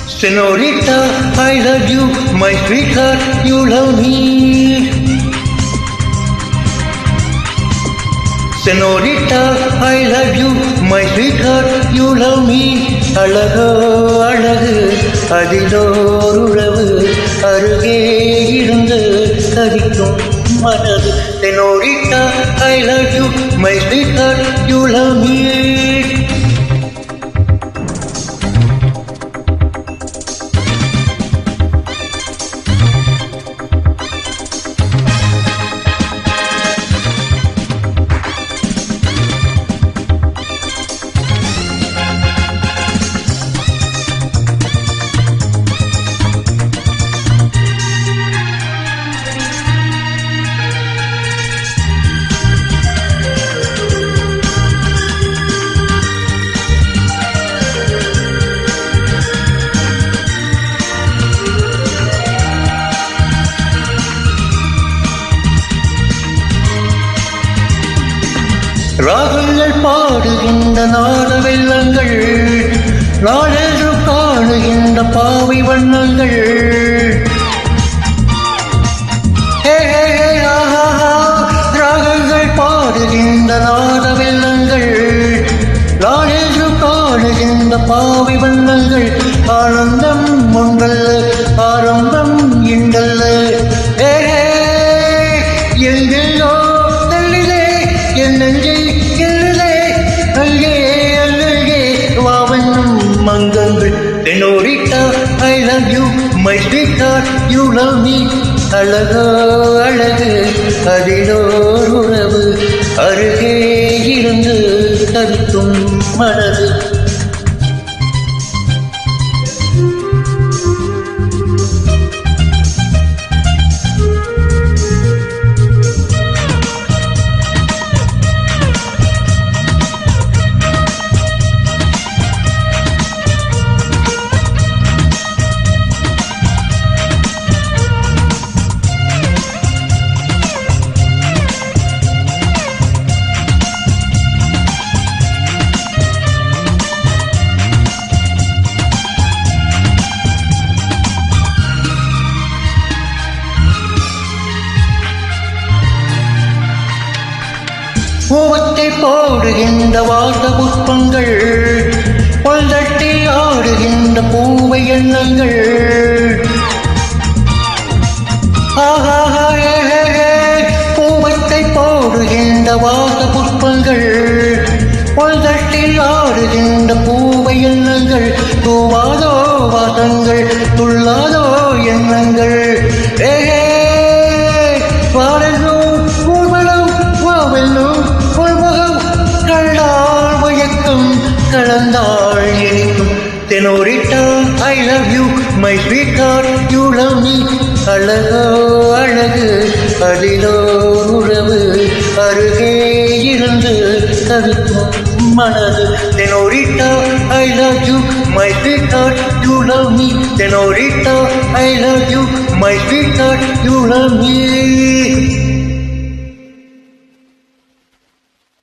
Senorita, I love you, my sweetheart, you love me. Senorita, I love you, my sweetheart, you love me. அழகோ அழகு அதிலோர் உறவு அருகே இருந்து தவிக்கும் மனது. Senorita, I love you, my sweetheart, you love me. ராகங்கள் பாடுகின்ற நாட வெள்ளங்கள் நாளென்று காணுகின்ற பாவை வண்ணங்கள் ராகங்கள் பாடுகின்ற நாட வெள்ளங்கள் நாளென்று காணுகின்ற பாவை வண்ணங்கள் ஆனந்தம் ஒன்றல்ல ஆரம்பம் இன்றல்ல எங்கெல்லோ தள்ளிலே என் நெஞ்சை Senorita, I love you, my sweetheart, you love me. அழகோ அழகு அதிலோர் உறவு அருகே இருந்து தவிக்கும் மனது. பூவத்தை போடுகின்ற வாச புஷ்பங்கள் பல்தட்டி ஆடுகின்ற பூவை எண்ணங்கள் பூவத்தை போடுகின்ற வாச புஷ்பங்கள் பல்தட்டி ஆடுகின்ற பூவை எண்ணங்கள் தூவாதோ வாசங்கள் துள்ளாதோ எண்ணங்கள் வாழலோ ஊர்வலம் வாவெல்லும் கலந்தாள் இனிக்கும். Senorita, I love you, my sweetheart, you love me. அழகோ அழகு அதிலோர் உறவு அருகே இருந்து தவிக்கும் மனது. Senorita, I love you, my sweetheart, you love me. Senorita, I love you, my sweetheart, you love me.